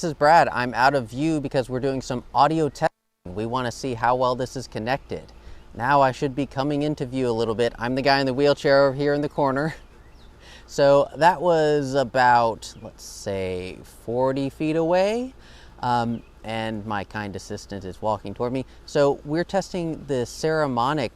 This is Brad. I'm out of view because we're doing some audio testing. We want to see how well this is connected. Now I should be coming into view a little bit. I'm the guy in the wheelchair over here in the corner. So that was about, let's say, 40 feet away. And my kind assistant is walking toward me. So we're testing the Saramonic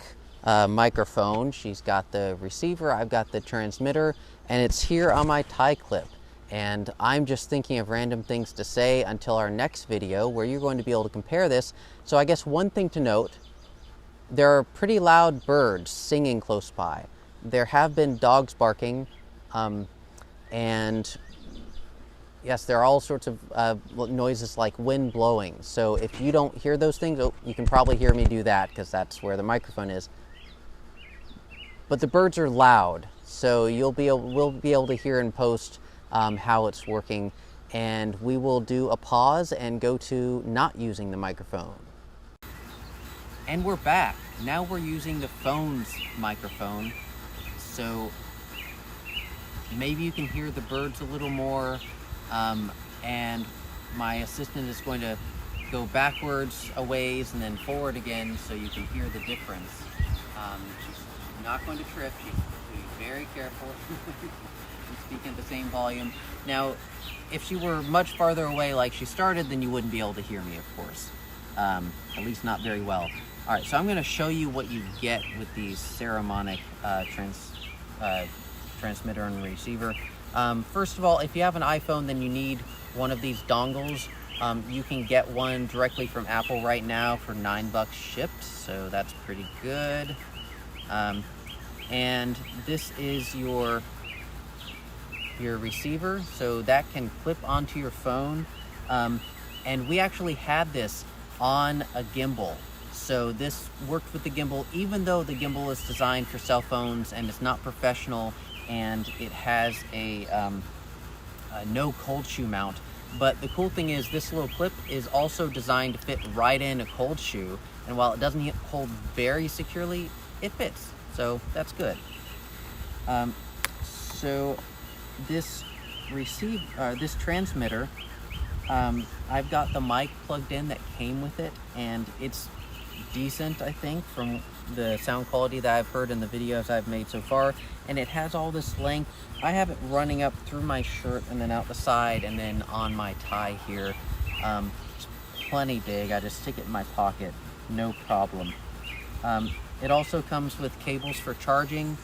microphone. She's got the receiver, I've got the transmitter, and it's here on my tie clip. And I'm just thinking of random things to say until our next video where you're going to be able to compare this. So I guess one thing to note, there are pretty loud birds singing close by. There have been dogs barking, and yes, there are all sorts of noises like wind blowing. So if you don't hear those things, you can probably hear me do that because that's where the microphone is. But the birds are loud, so we'll be able to hear in post how it's working, and we will do a pause and go to not using the microphone. And we're back. Now we're using the phone's microphone, so maybe you can hear the birds a little more, and my assistant is going to go backwards a ways and then forward again so you can hear the difference. She's not going to trip. She's be very careful. Speaking at the same volume. Now, if she were much farther away like she started, then you wouldn't be able to hear me, of course. At least not very well. All right, so I'm going to show you what you get with these Saramonic transmitter and receiver. First of all, if you have an iPhone, then you need one of these dongles. You can get one directly from Apple right now for $9 shipped, so that's pretty good. And this is your receiver, so that can clip onto your phone. And we actually had this on a gimbal. So this worked with the gimbal, even though the gimbal is designed for cell phones and it's not professional, and it has a no cold shoe mount. But the cool thing is this little clip is also designed to fit right in a cold shoe, and while it doesn't hold very securely, it fits. So that's good. So this this transmitter, I've got the mic plugged in that came with it, and it's decent, I think, from the sound quality that I've heard in the videos I've made so far. And it has all this length. I have it running up through my shirt and then out the side and then on my tie here. It's plenty big. I just stick it in my pocket, no problem. It also comes with cables for charging.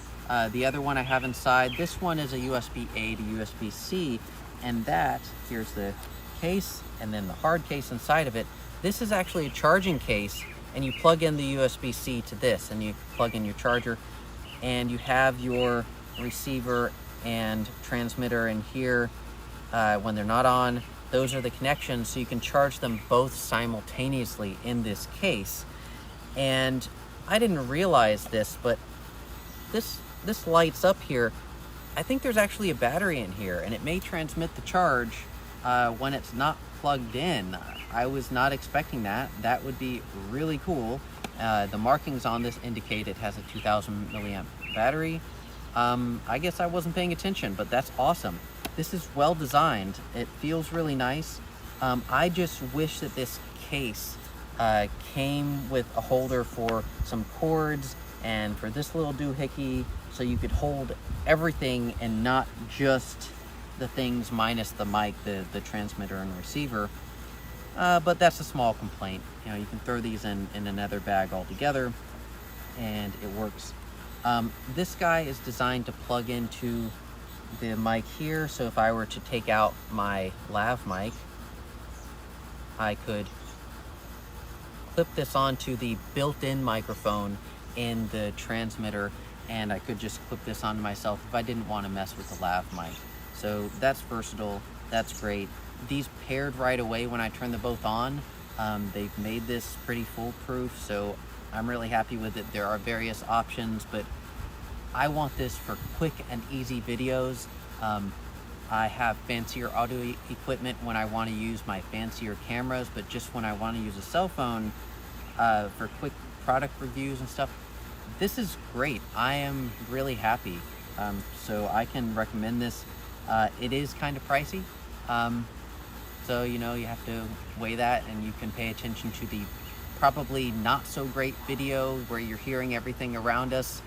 The other one I have inside, this one is a USB-A to USB-C, and that, here's the case, and then the hard case inside of it. This is actually a charging case, and you plug in the USB-C to this, and you plug in your charger, and you have your receiver and transmitter in here. When they're not on, those are the connections, so you can charge them both simultaneously in this case. And I didn't realize this, but this lights up here. I think there's actually a battery in here, and it may transmit the charge when it's not plugged in. I was not expecting that. That would be really cool. The markings on this indicate it has a 2000 milliamp battery. I guess I wasn't paying attention, but that's awesome. This is well designed. It feels really nice. I just wish that this case came with a holder for some cords and for this little doohickey, so you could hold everything and not just the things minus the mic, the transmitter and receiver. But that's a small complaint. You know, you can throw these in another bag altogether, and it works. This guy is designed to plug into the mic here, so if I were to take out my lav mic, I could clip this onto the built-in microphone in the transmitter, and I could just clip this onto myself if I didn't want to mess with the lav mic. So that's versatile, that's great. These paired right away when I turn them both on. They've made this pretty foolproof, so I'm really happy with it. There are various options, but I want this for quick and easy videos. I have fancier audio equipment when I want to use my fancier cameras, but just when I want to use a cell phone for quick product reviews and stuff, this is great. I am really happy. So I can recommend this. It is kind of pricey. So, you know, you have to weigh that, and you can pay attention to the probably not so great video where you're hearing everything around us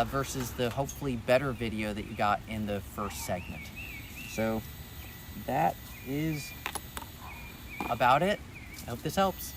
versus the hopefully better video that you got in the first segment. So that is about it. I hope this helps.